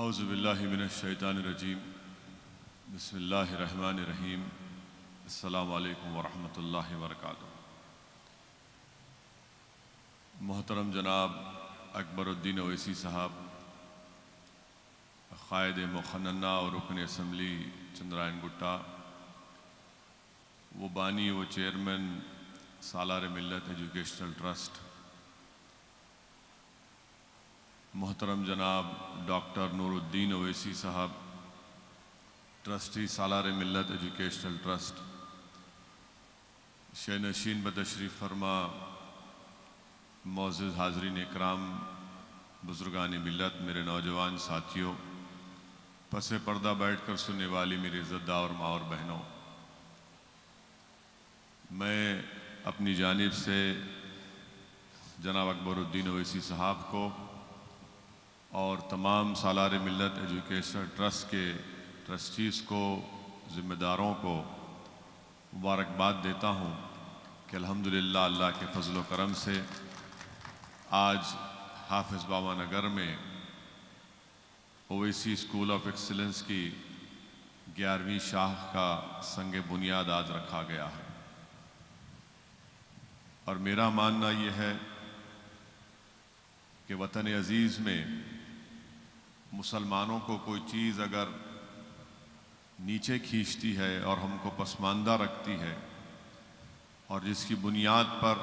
اعوذ باللہ من الشیطان الرجیم بسم اللہ الرحمن الرحیم السلام علیکم ورحمۃ اللہ وبرکاتہ۔ محترم جناب اکبر الدین اویسی صاحب، قائد مقننہ اور رکن اسمبلی چندرائن گٹا، وہ بانی و چیئرمین سالار ملت ایجوکیشنل ٹرسٹ، محترم جناب ڈاکٹر نور الدین اویسی صاحب، ٹرسٹی سالار ملت ایجوکیشنل ٹرسٹ، شینشین بتشریف فرما معزز حاضرین اکرام، بزرگان ملت، میرے نوجوان ساتھیوں، پس پردہ بیٹھ کر سننے والی میری عزتدار اور ماں اور بہنوں، میں اپنی جانب سے جناب اکبر الدین اویسی صاحب کو اور تمام سالار ملت ایجوکیشنل ٹرسٹ کے ٹرسٹیز کو، ذمہ داروں کو مبارکباد دیتا ہوں کہ الحمدللہ اللہ کے فضل و کرم سے آج حافظ بابا نگر میں اویسی اسکول آف ایکسلنس کی 11ویں شاخ کا سنگ بنیاد آج رکھا گیا ہے۔ اور میرا ماننا یہ ہے کہ وطن عزیز میں مسلمانوں کو کوئی چیز اگر نیچے کھینچتی ہے اور ہم کو پسماندہ رکھتی ہے، اور جس کی بنیاد پر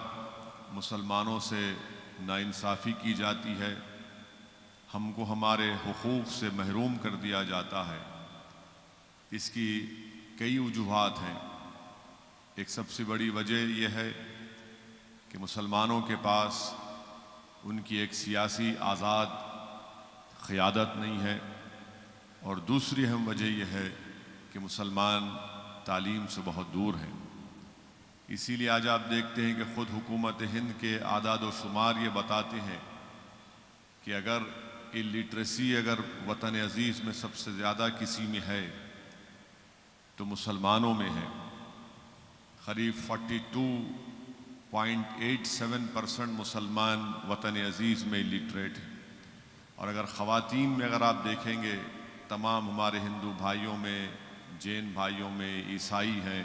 مسلمانوں سے ناانصافی کی جاتی ہے، ہم کو ہمارے حقوق سے محروم کر دیا جاتا ہے، اس کی کئی وجوہات ہیں۔ ایک سب سے بڑی وجہ یہ ہے کہ مسلمانوں کے پاس ان کی ایک سیاسی آزاد قیادت نہیں ہے، اور دوسری اہم وجہ یہ ہے کہ مسلمان تعلیم سے بہت دور ہیں۔ اسی لیے آج آپ دیکھتے ہیں کہ خود حکومت ہند کے اعداد و شمار یہ بتاتے ہیں کہ اگر الٹریسی اگر وطن عزیز میں سب سے زیادہ کسی میں ہے تو مسلمانوں میں ہے۔ قریب 42.87% مسلمان وطن عزیز میں الٹریٹ ہیں، اور اگر خواتین میں اگر آپ دیکھیں گے، تمام ہمارے ہندو بھائیوں میں، جین بھائیوں میں، عیسائی ہیں،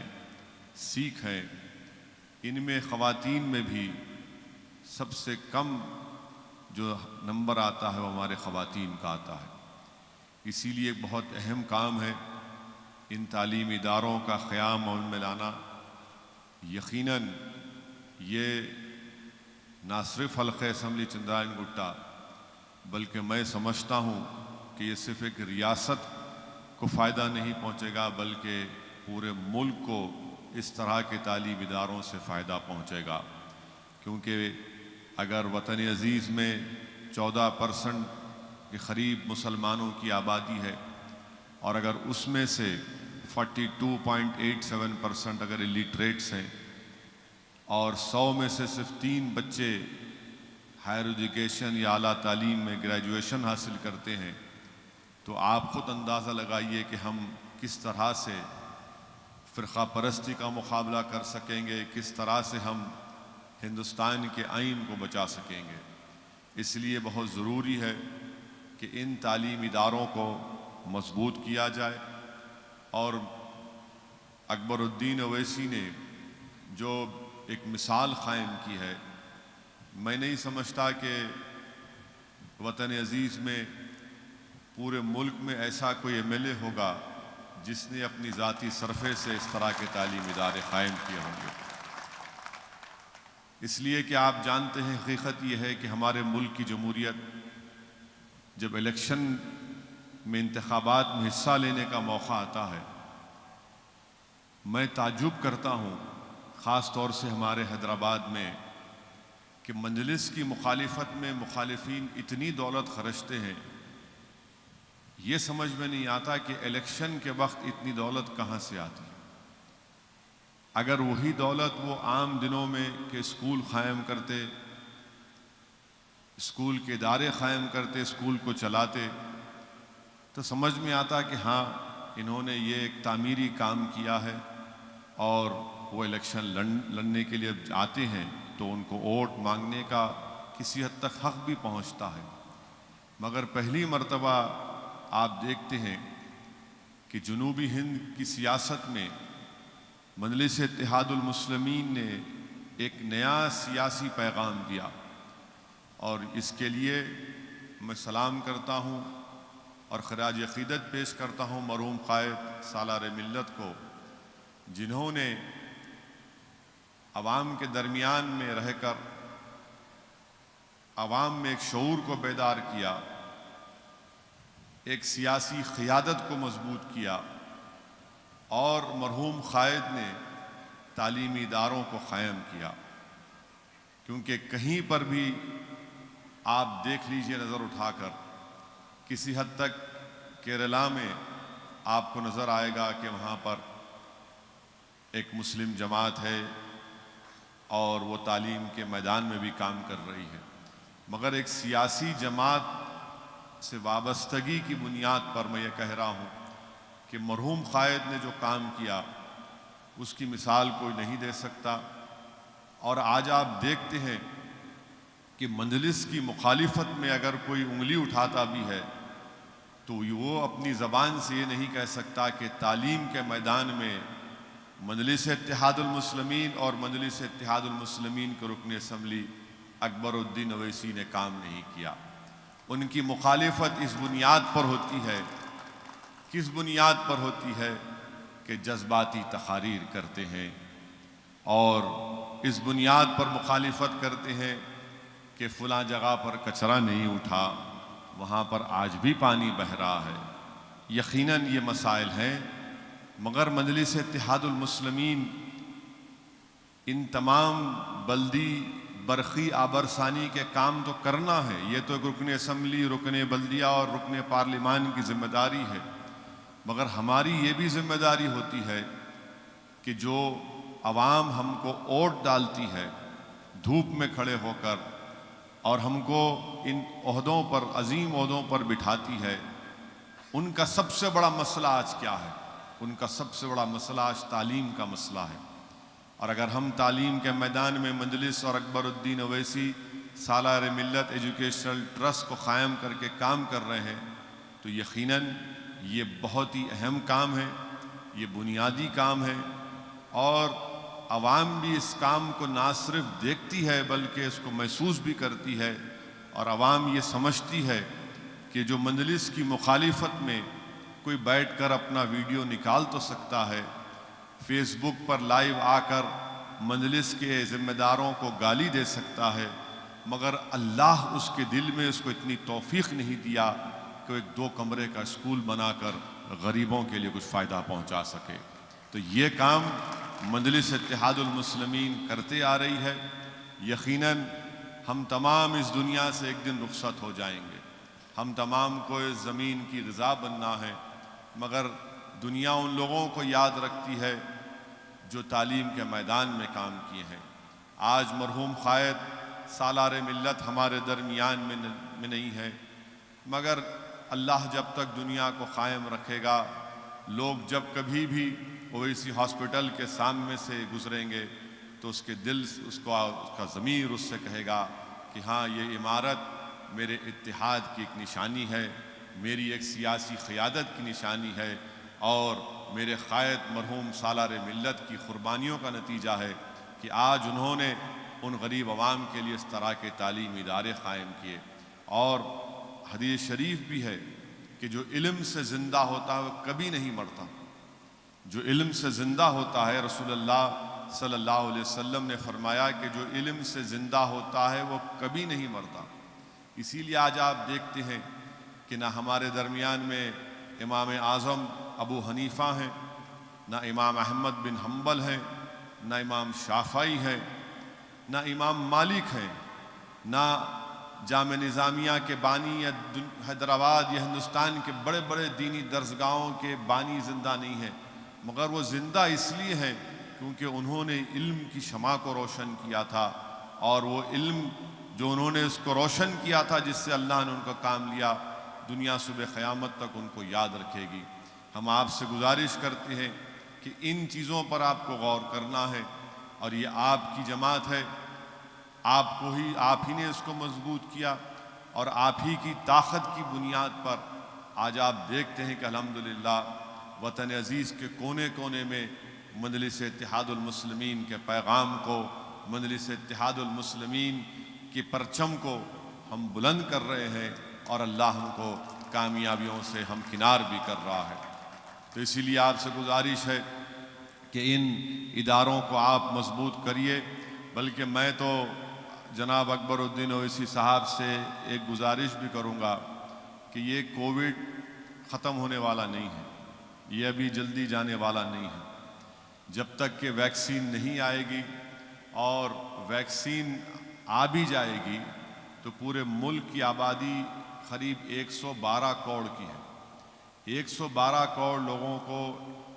سکھ ہیں، ان میں خواتین میں بھی سب سے کم جو نمبر آتا ہے وہ ہمارے خواتین کا آتا ہے۔ اسی لیے ایک بہت اہم کام ہے ان تعلیمی اداروں کا قیام عمل میں لانا۔ یقیناً یہ نہ صرف حلقہ اسمبلی چندرائن گٹا، بلکہ میں سمجھتا ہوں کہ یہ صرف ایک ریاست کو فائدہ نہیں پہنچے گا، بلکہ پورے ملک کو اس طرح کے تعلیمی اداروں سے فائدہ پہنچے گا، کیونکہ اگر وطن عزیز میں 14% کے قریب مسلمانوں کی آبادی ہے، اور اگر اس میں سے 42.87% اگر الٹریٹس ہیں، اور 100 میں سے صرف 3 بچے ہائر ایجوکیشن یا اعلیٰ تعلیم میں گریجویشن حاصل کرتے ہیں، تو آپ خود اندازہ لگائیے کہ ہم کس طرح سے فرقہ پرستی کا مقابلہ کر سکیں گے، کس طرح سے ہم ہندوستان کے آئین کو بچا سکیں گے۔ اس لیے بہت ضروری ہے کہ ان تعلیمی اداروں کو مضبوط کیا جائے، اور اکبر الدین اویسی نے جو ایک مثال قائم کی ہے، میں نہیں سمجھتا کہ وطن عزیز میں پورے ملک میں ایسا کوئی MLA ہوگا جس نے اپنی ذاتی صرفے سے اس طرح کے تعلیمی ادارے قائم کیے ہوں گے۔ اس لیے کہ آپ جانتے ہیں، حقیقت یہ ہے کہ ہمارے ملک کی جمہوریت جب الیکشن میں، انتخابات میں حصہ لینے کا موقع آتا ہے، میں تعجب کرتا ہوں، خاص طور سے ہمارے حیدرآباد میں، کہ مجلس کی مخالفت میں مخالفین اتنی دولت خرچتے ہیں، یہ سمجھ میں نہیں آتا کہ الیکشن کے وقت اتنی دولت کہاں سے آتی ہے۔ اگر وہی دولت وہ عام دنوں میں کہ اسکول قائم کرتے، اسکول کے ادارے قائم کرتے، اسکول کو چلاتے، تو سمجھ میں آتا کہ ہاں انہوں نے یہ ایک تعمیری کام کیا ہے، اور وہ الیکشن لڑنے کے لیے آتے ہیں تو ان کو ووٹ مانگنے کا کسی حد تک حق بھی پہنچتا ہے۔ مگر پہلی مرتبہ آپ دیکھتے ہیں کہ جنوبی ہند کی سیاست میں مجلس اتحاد المسلمین نے ایک نیا سیاسی پیغام دیا، اور اس کے لیے میں سلام کرتا ہوں اور خراج عقیدت پیش کرتا ہوں مرحوم قائد سالار ملت کو، جنہوں نے عوام کے درمیان میں رہ کر عوام میں ایک شعور کو بیدار کیا، ایک سیاسی قیادت کو مضبوط کیا، اور مرحوم قائد نے تعلیمی اداروں کو قائم کیا۔ کیونکہ کہیں پر بھی آپ دیکھ لیجئے نظر اٹھا کر، کسی حد تک کیرلا میں آپ کو نظر آئے گا کہ وہاں پر ایک مسلم جماعت ہے اور وہ تعلیم کے میدان میں بھی کام کر رہی ہے، مگر ایک سیاسی جماعت سے وابستگی کی بنیاد پر میں یہ کہہ رہا ہوں کہ مرحوم قائد نے جو کام کیا اس کی مثال کوئی نہیں دے سکتا۔ اور آج آپ دیکھتے ہیں کہ مجلس کی مخالفت میں اگر کوئی انگلی اٹھاتا بھی ہے تو وہ اپنی زبان سے یہ نہیں کہہ سکتا کہ تعلیم کے میدان میں مجلس اتحاد المسلمین اور مجلس اتحاد المسلمین کے رکن اسمبلی اکبر الدین اویسی نے کام نہیں کیا۔ ان کی مخالفت اس بنیاد پر ہوتی ہے، کس بنیاد پر ہوتی ہے کہ جذباتی تقاریر کرتے ہیں، اور اس بنیاد پر مخالفت کرتے ہیں کہ فلاں جگہ پر کچرا نہیں اٹھا، وہاں پر آج بھی پانی بہہ رہا ہے۔ یقیناً یہ مسائل ہیں، مگر مجلس اتحاد المسلمین ان تمام بلدی برقی آبرسانی کے کام تو کرنا ہے، یہ تو رکن اسمبلی، رکن بلدیہ اور رکن پارلیمان کی ذمہ داری ہے، مگر ہماری یہ بھی ذمہ داری ہوتی ہے کہ جو عوام ہم کو ووٹ ڈالتی ہے دھوپ میں کھڑے ہو کر اور ہم کو ان عہدوں پر، عظیم عہدوں پر بٹھاتی ہے، ان کا سب سے بڑا مسئلہ آج کیا ہے؟ ان کا سب سے بڑا مسئلہ آج تعلیم کا مسئلہ ہے۔ اور اگر ہم تعلیم کے میدان میں مجلس اور اکبر الدین اویسی سالار ملت ایجوکیشنل ٹرسٹ کو قائم کر کے کام کر رہے ہیں تو یقیناً یہ بہت ہی اہم کام ہے، یہ بنیادی کام ہے، اور عوام بھی اس کام کو نہ صرف دیکھتی ہے بلکہ اس کو محسوس بھی کرتی ہے، اور عوام یہ سمجھتی ہے کہ جو مجلس کی مخالفت میں کوئی بیٹھ کر اپنا ویڈیو نکال تو سکتا ہے، فیس بک پر لائیو آ کر مجلس کے ذمہ داروں کو گالی دے سکتا ہے، مگر اللہ اس کے دل میں اس کو اتنی توفیق نہیں دیا کہ ایک 2 کمرے کا اسکول بنا کر غریبوں کے لیے کچھ فائدہ پہنچا سکے۔ تو یہ کام مجلس اتحاد المسلمین کرتے آ رہی ہے۔ یقیناً ہم تمام اس دنیا سے ایک دن رخصت ہو جائیں گے، ہم تمام کو اس زمین کی غذا بننا ہے، مگر دنیا ان لوگوں کو یاد رکھتی ہے جو تعلیم کے میدان میں کام کیے ہیں۔ آج مرحوم قائد سالار ملت ہمارے درمیان میں نہیں ہے، مگر اللہ جب تک دنیا کو قائم رکھے گا، لوگ جب کبھی بھی اویسی ہاسپٹل کے سامنے سے گزریں گے تو اس کے دل سے اس کا ضمیر اس سے کہے گا کہ ہاں یہ عمارت میرے اتحاد کی ایک نشانی ہے، میری ایک سیاسی قیادت کی نشانی ہے، اور میرے قائد مرحوم سالار ملت کی قربانیوں کا نتیجہ ہے کہ آج انہوں نے ان غریب عوام کے لیے اس طرح کے تعلیمی ادارے قائم کیے۔ اور حدیث شریف بھی ہے کہ جو علم سے زندہ ہوتا ہے وہ کبھی نہیں مرتا، جو علم سے زندہ ہوتا ہے، رسول اللہ صلی اللہ علیہ وسلم نے فرمایا کہ جو علم سے زندہ ہوتا ہے وہ کبھی نہیں مرتا۔ اسی لیے آج آپ دیکھتے ہیں کہ نہ ہمارے درمیان میں امام اعظم ابو حنیفہ ہیں، نہ امام احمد بن حنبل ہیں، نہ امام شافعی ہیں، نہ امام مالک ہیں، نہ جامع نظامیہ کے بانی یا حیدرآباد یا ہندوستان کے بڑے بڑے دینی درسگاہوں کے بانی زندہ نہیں ہیں، مگر وہ زندہ اس لیے ہیں کیونکہ انہوں نے علم کی شمع کو روشن کیا تھا، اور وہ علم جو انہوں نے اس کو روشن کیا تھا جس سے اللہ نے ان کا کام لیا، دنیا صبح قیامت تک ان کو یاد رکھے گی۔ ہم آپ سے گزارش کرتے ہیں کہ ان چیزوں پر آپ کو غور کرنا ہے، اور یہ آپ کی جماعت ہے، آپ ہی نے اس کو مضبوط کیا، اور آپ ہی کی طاقت کی بنیاد پر آج آپ دیکھتے ہیں کہ الحمدللہ وطن عزیز کے کونے کونے میں مجلس اتحاد المسلمین کے پیغام کو، مجلس اتحاد المسلمین کی پرچم کو ہم بلند کر رہے ہیں، اور اللہ ہم کو کامیابیوں سے ہمکنار بھی کر رہا ہے۔ تو اسی لیے آپ سے گزارش ہے کہ ان اداروں کو آپ مضبوط کریے۔ بلکہ میں تو جناب اکبر الدین اویسی صاحب سے ایک گزارش بھی کروں گا کہ یہ کووڈ ختم ہونے والا نہیں ہے، یہ ابھی جلدی جانے والا نہیں ہے۔ جب تک کہ ویکسین نہیں آئے گی، اور ویکسین آ بھی جائے گی تو پورے ملک کی آبادی قریب 112 کروڑ کی ہے۔ 112 کروڑ لوگوں کو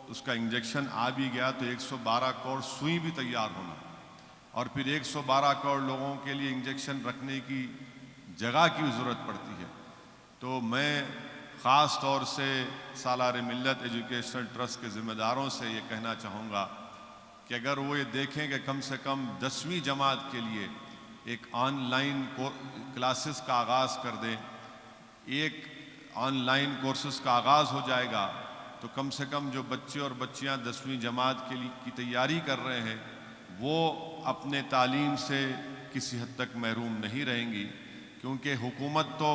اس کا انجیکشن آ بھی گیا تو 112 کروڑ سوئی بھی تیار ہونا، اور پھر 112 کروڑ لوگوں کے لیے انجیکشن رکھنے کی جگہ کی ضرورت پڑتی ہے۔ تو میں خاص طور سے سالار ملت ایجوکیشنل ٹرسٹ کے ذمہ داروں سے یہ کہنا چاہوں گا کہ اگر وہ یہ دیکھیں کہ کم سے کم 10ویں جماعت کے لیے ایک آن لائن کلاسز کا آغاز کر دیں، ایک آن لائن کورسز کا آغاز ہو جائے گا تو کم سے کم جو بچے اور بچیاں 10ویں جماعت کے لیے کی تیاری کر رہے ہیں وہ اپنے تعلیم سے کسی حد تک محروم نہیں رہیں گی، کیونکہ حکومت تو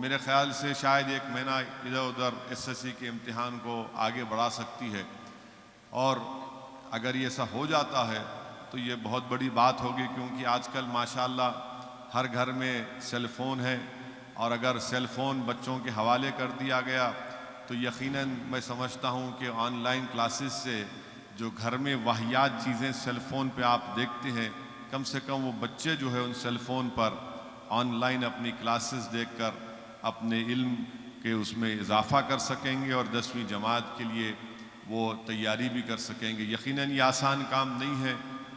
میرے خیال سے شاید ایک مہینہ ادھر ادھر SSC کے امتحان کو آگے بڑھا سکتی ہے، اور اگر یہ ایسا ہو جاتا ہے تو یہ بہت بڑی بات ہوگی، کیونکہ آج کل ماشاءاللہ ہر گھر میں سیل فون ہے، اور اگر سیل فون بچوں کے حوالے کر دیا گیا تو یقیناً میں سمجھتا ہوں کہ آن لائن کلاسز سے جو گھر میں واہیات چیزیں سیل فون پہ آپ دیکھتے ہیں، کم سے کم وہ بچے جو ہے ان سیل فون پر آن لائن اپنی کلاسز دیکھ کر اپنے علم کے اس میں اضافہ کر سکیں گے، اور 10ویں جماعت کے لیے وہ تیاری بھی کر سکیں گے۔ یقیناً یہ آسان کام نہیں ہے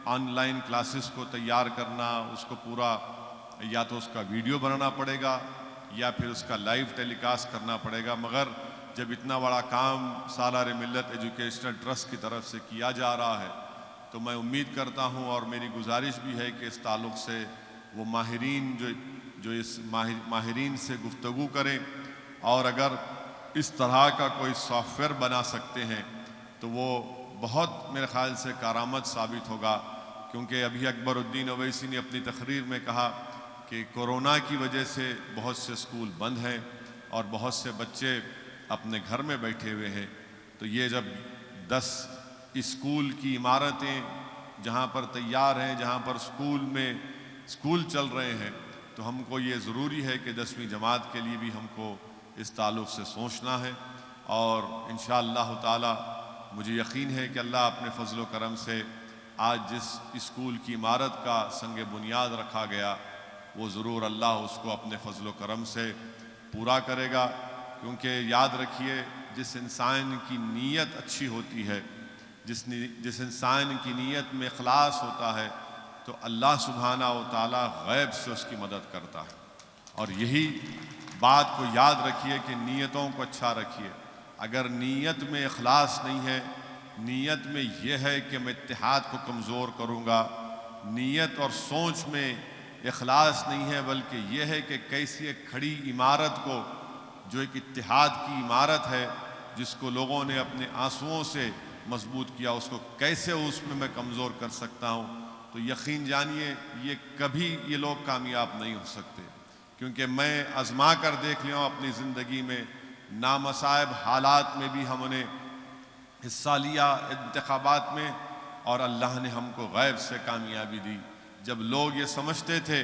آن لائن کلاسز کو تیار کرنا، اس کو پورا یا تو اس کا ویڈیو بنانا پڑے گا یا پھر اس کا لائیو ٹیلی کاسٹ کرنا پڑے گا، مگر جب اتنا بڑا کام سالار ملت ایجوکیشنل ٹرسٹ کی طرف سے کیا جا رہا ہے تو میں امید کرتا ہوں، اور میری گزارش بھی ہے کہ اس تعلق سے وہ ماہرین جو اس ماہرین سے گفتگو کریں، اور اگر اس طرح کا کوئی سافٹ ویئر بنا سکتے ہیں تو وہ بہت میرے خیال سے کارآمد ثابت ہوگا، کیونکہ ابھی اکبر الدین اویسی نے اپنی تقریر میں کہا کہ کورونا کی وجہ سے بہت سے اسکول بند ہیں اور بہت سے بچے اپنے گھر میں بیٹھے ہوئے ہیں، تو یہ جب 10 اسکول کی عمارتیں جہاں پر تیار ہیں، جہاں پر اسکول چل رہے ہیں، تو ہم کو یہ ضروری ہے کہ 10ویں جماعت کے لیے بھی ہم کو اس تعلق سے سوچنا ہے، اور انشاءاللہ تعالی مجھے یقین ہے کہ اللہ اپنے فضل و کرم سے آج جس اسکول کی عمارت کا سنگ بنیاد رکھا گیا وہ ضرور اللہ اس کو اپنے فضل و کرم سے پورا کرے گا، کیونکہ یاد رکھیے جس انسان کی نیت اچھی ہوتی ہے، جس انسان کی نیت میں اخلاص ہوتا ہے تو اللہ سبحانہ و تعالی غیب سے اس کی مدد کرتا ہے۔ اور یہی بات کو یاد رکھیے کہ نیتوں کو اچھا رکھیے۔ اگر نیت میں اخلاص نہیں ہے، نیت میں یہ ہے کہ میں اتحاد کو کمزور کروں گا، نیت اور سوچ میں اخلاص نہیں ہے، بلکہ یہ ہے کہ کیسی ایک کھڑی عمارت کو، جو ایک اتحاد کی عمارت ہے جس کو لوگوں نے اپنے آنسوؤں سے مضبوط کیا، اس کو کیسے اس میں کمزور کر سکتا ہوں، تو یقین جانیے یہ کبھی یہ لوگ کامیاب نہیں ہو سکتے، کیونکہ میں آزما کر دیکھ لیا ہوں اپنی زندگی میں، نامصائب حالات میں بھی ہم نے حصہ لیا انتخابات میں، اور اللہ نے ہم کو غیب سے کامیابی دی۔ جب لوگ یہ سمجھتے تھے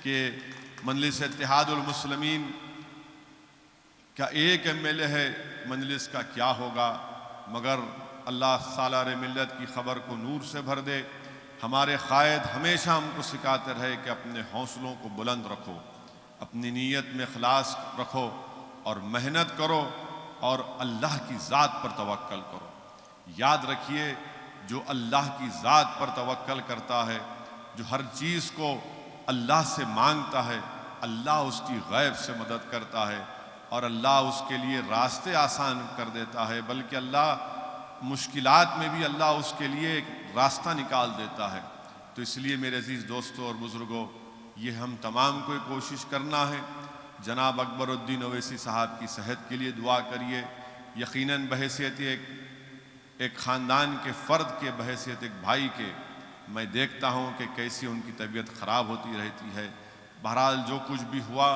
کہ مجلس اتحاد المسلمین کا ایک MLA ہے، مجلس کا کیا ہوگا، مگر اللہ سالار ملت کی خبر کو نور سے بھر دے۔ ہمارے قائد ہمیشہ ہم کو سکھاتے رہے کہ اپنے حوصلوں کو بلند رکھو، اپنی نیت میں اخلاص رکھو اور محنت کرو، اور اللہ کی ذات پر توکل کرو۔ یاد رکھیے جو اللہ کی ذات پر توکل کرتا ہے، جو ہر چیز کو اللہ سے مانگتا ہے، اللہ اس کی غیب سے مدد کرتا ہے، اور اللہ اس کے لیے راستے آسان کر دیتا ہے، بلکہ اللہ مشکلات میں بھی اللہ اس کے لیے ایک راستہ نکال دیتا ہے۔ تو اس لیے میرے عزیز دوستوں اور بزرگوں، یہ ہم تمام کو کوشش کرنا ہے، جناب اکبر الدین اویسی صاحب کی صحت کے لیے دعا کریے۔ یقیناً بحیثیت ایک خاندان کے فرد کے، بحیثیت ایک بھائی کے، میں دیکھتا ہوں کہ کیسی ان کی طبیعت خراب ہوتی رہتی ہے۔ بہرحال جو کچھ بھی ہوا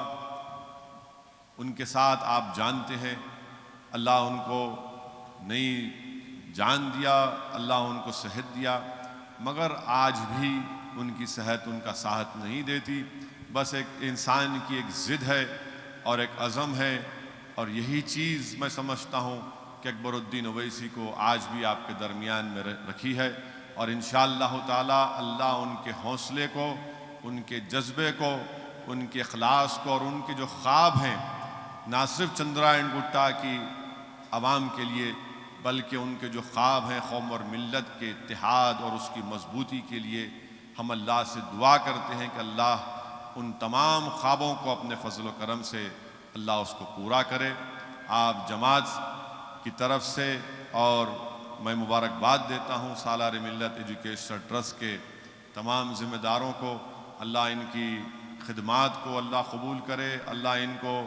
ان کے ساتھ آپ جانتے ہیں، اللہ ان کو نئی جان دیا، اللہ ان کو صحت دیا، مگر آج بھی ان کی صحت ان کا ساتھ نہیں دیتی۔ بس ایک انسان کی ایک ضد ہے اور ایک عزم ہے، اور یہی چیز میں سمجھتا ہوں کہ اکبر الدین اویسی کو آج بھی آپ کے درمیان میں رکھی ہے، اور انشاءاللہ تعالی اللہ ان کے حوصلے کو، ان کے جذبے کو، ان کے اخلاص کو، اور ان کے جو خواب ہیں نہ صرف چندرائن گٹا کی عوام کے لیے بلکہ ان کے جو خواب ہیں قوم اور ملت کے اتحاد اور اس کی مضبوطی کے لیے، ہم اللہ سے دعا کرتے ہیں کہ اللہ ان تمام خوابوں کو اپنے فضل و کرم سے اللہ اس کو پورا کرے۔ آپ جماعت کی طرف سے اور میں مبارکباد دیتا ہوں سالار ملت ایجوکیشنل ٹرسٹ کے تمام ذمہ داروں کو، اللہ ان کی خدمات کو اللہ قبول کرے، اللہ ان کو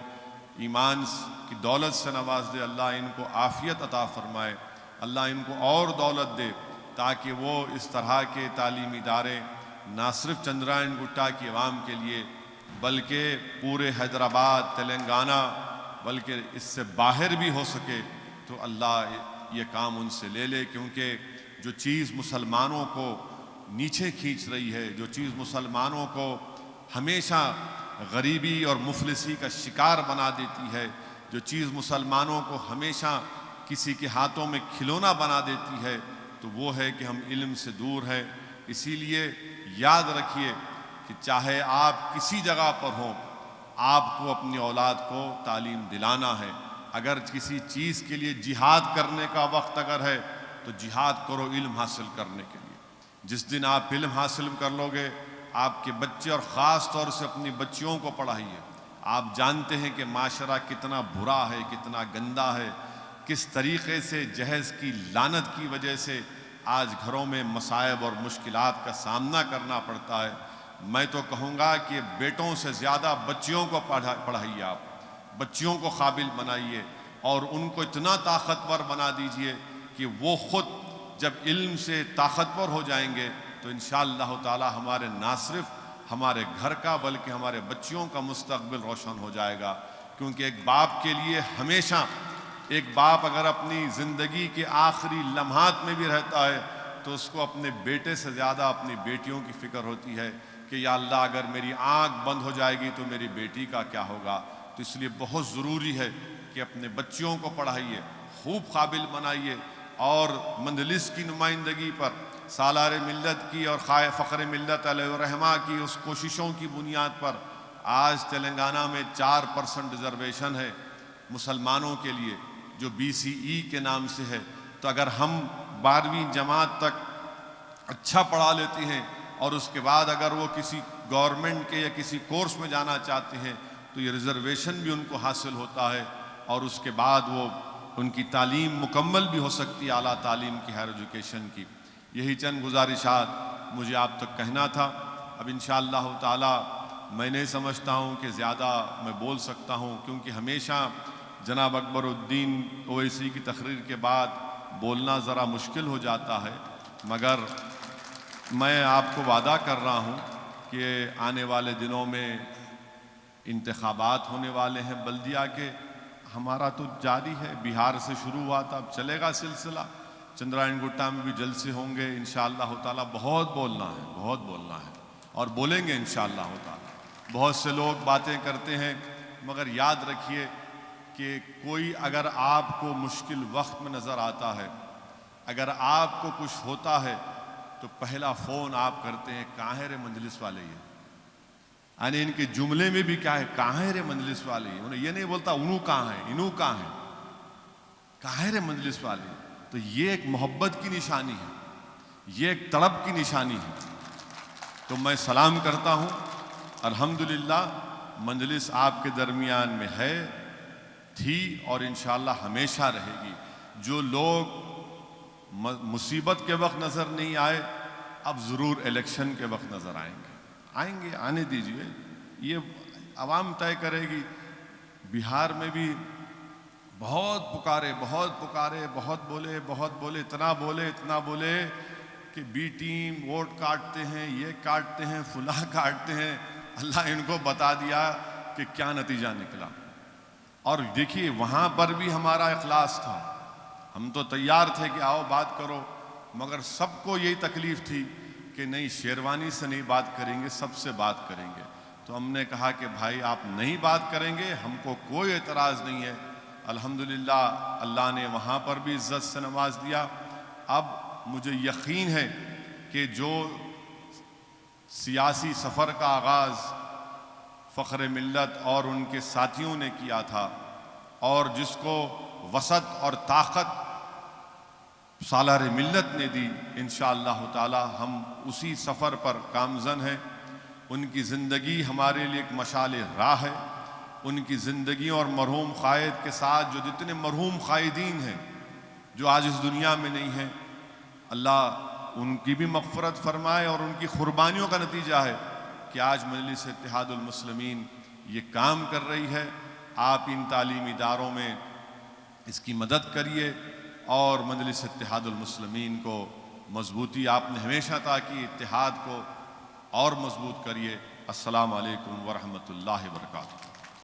ایمان کی دولت سے نواز دے، اللہ ان کو عافیت عطا فرمائے، اللہ ان کو اور دولت دے تاکہ وہ اس طرح کے تعلیمی ادارے نہ صرف چندرائن گٹا کی عوام کے لیے بلکہ پورے حیدرآباد، تلنگانہ، بلکہ اس سے باہر بھی ہو سکے تو اللہ یہ کام ان سے لے لے، کیونکہ جو چیز مسلمانوں کو نیچے کھینچ رہی ہے، جو چیز مسلمانوں کو ہمیشہ غریبی اور مفلسی کا شکار بنا دیتی ہے، جو چیز مسلمانوں کو ہمیشہ کسی کے ہاتھوں میں کھلونا بنا دیتی ہے، تو وہ ہے کہ ہم علم سے دور ہیں۔ اسی لیے یاد رکھیے کہ چاہے آپ کسی جگہ پر ہوں، آپ کو اپنی اولاد کو تعلیم دلانا ہے۔ اگر کسی چیز کے لیے جہاد کرنے کا وقت اگر ہے تو جہاد کرو علم حاصل کرنے کے لیے۔ جس دن آپ علم حاصل کر لو گے، آپ کے بچے اور خاص طور سے اپنی بچیوں کو پڑھائیے۔ آپ جانتے ہیں کہ معاشرہ کتنا برا ہے، کتنا گندا ہے، کس طریقے سے جہیز کی لعنت کی وجہ سے آج گھروں میں مصائب اور مشکلات کا سامنا کرنا پڑتا ہے۔ میں تو کہوں گا کہ بیٹوں سے زیادہ بچیوں کو پڑھائیے، آپ بچیوں کو قابل بنائیے اور ان کو اتنا طاقتور بنا دیجئے کہ وہ خود جب علم سے طاقتور ہو جائیں گے تو انشاءاللہ تعالی ہمارے نہ صرف ہمارے گھر کا بلکہ ہمارے بچیوں کا مستقبل روشن ہو جائے گا۔ کیونکہ ایک باپ کے لیے ہمیشہ، ایک باپ اگر اپنی زندگی کے آخری لمحات میں بھی رہتا ہے تو اس کو اپنے بیٹے سے زیادہ اپنی بیٹیوں کی فکر ہوتی ہے کہ یا اللہ اگر میری آنکھ بند ہو جائے گی تو میری بیٹی کا کیا ہوگا۔ تو اس لیے بہت ضروری ہے کہ اپنے بچیوں کو پڑھائیے، خوب قابل بنائیے، اور مجلس کی نمائندگی پر سالار ملت کی اور فخر ملت علیہ الرحمہ کی اس کوششوں کی بنیاد پر آج تلنگانہ میں 4% ریزرویشن ہے مسلمانوں کے لیے جو BCE کے نام سے ہے۔ تو اگر ہم 12ویں جماعت تک اچھا پڑھا لیتے ہیں اور اس کے بعد اگر وہ کسی گورنمنٹ کے یا کسی کورس میں جانا چاہتے ہیں تو یہ ریزرویشن بھی ان کو حاصل ہوتا ہے، اور اس کے بعد وہ ان کی تعلیم مکمل بھی ہو سکتی ہے، اعلیٰ تعلیم کی، ہائر ایجوکیشن کی۔ یہی چند گزارشات مجھے آپ تک کہنا تھا۔ اب انشاءاللہ تعالی میں نہیں سمجھتا ہوں کہ زیادہ میں بول سکتا ہوں، کیونکہ ہمیشہ جناب اکبر الدین اویسی کی تقریر کے بعد بولنا ذرا مشکل ہو جاتا ہے، مگر میں آپ کو وعدہ کر رہا ہوں کہ آنے والے دنوں میں انتخابات ہونے والے ہیں بلدیہ کے، ہمارا تو جاری ہے، بہار سے شروع ہوا تھا، اب چلے گا سلسلہ، چندرائن گٹا میں بھی جلسے ہوں گے انشاءاللہ تعالی۔ بہت بولنا ہے، بہت بولنا ہے، اور بولیں گے انشاءاللہ تعالی۔ بہت سے لوگ باتیں کرتے ہیں، مگر یاد رکھیے کہ کوئی اگر آپ کو مشکل وقت میں نظر آتا ہے، اگر آپ کو کچھ ہوتا ہے تو پہلا فون آپ کرتے ہیں کہاں ہے رے مجلس والے، یعنی ان کے جملے میں بھی کیا ہے، کہاں ہے رے مجلس والے، انہیں یہ نہیں بولتا انہوں کہاں ہے، انہوں کہاں ہے، کہاں ہے رے مجلس والے۔ تو یہ ایک محبت کی نشانی ہے، یہ ایک طلب کی نشانی ہے۔ تو میں سلام کرتا ہوں، الحمدللہ مجلس آپ کے درمیان میں ہے، تھی، اور انشاءاللہ ہمیشہ رہے گی۔ جو لوگ مصیبت کے وقت نظر نہیں آئے، اب ضرور الیکشن کے وقت نظر آئیں گے، آنے دیجئے، یہ عوام طے کرے گی۔ بہار میں بھی بہت پکارے، بہت بولے، اتنا بولے کہ بی ٹیم ووٹ کاٹتے ہیں، یہ کاٹتے ہیں، فلاں کاٹتے ہیں۔ اللہ ان کو بتا دیا کہ کیا نتیجہ نکلا۔ اور دیکھیے وہاں پر بھی ہمارا اخلاص تھا، ہم تو تیار تھے کہ آؤ بات کرو، مگر سب کو یہی تکلیف تھی کہ نہیں، شیروانی سے نہیں بات کریں گے، سب سے بات کریں گے۔ تو ہم نے کہا کہ بھائی آپ نہیں بات کریں گے، ہم کو کوئی اعتراض نہیں ہے۔ الحمدللہ اللہ نے وہاں پر بھی عزت سے نواز دیا۔ اب مجھے یقین ہے کہ جو سیاسی سفر کا آغاز فخر ملت اور ان کے ساتھیوں نے کیا تھا، اور جس کو وسعت اور طاقت سالار ملت نے دی، انشاءاللہ تعالی ہم اسی سفر پر گامزن ہیں۔ ان کی زندگی ہمارے لیے ایک مشعل راہ ہے۔ ان کی زندگی اور مرحوم قائد کے ساتھ جو جتنے مرحوم قائدین ہیں جو آج اس دنیا میں نہیں ہیں، اللہ ان کی بھی مغفرت فرمائے، اور ان کی قربانیوں کا نتیجہ ہے کہ آج مجلس اتحاد المسلمین یہ کام کر رہی ہے۔ آپ ان تعلیمی اداروں میں اس کی مدد کریے اور مجلس اتحاد المسلمین کو مضبوطی آپ نے ہمیشہ عطا کی، اتحاد کو اور مضبوط کریے۔ السلام علیکم ورحمۃ اللہ وبرکاتہ۔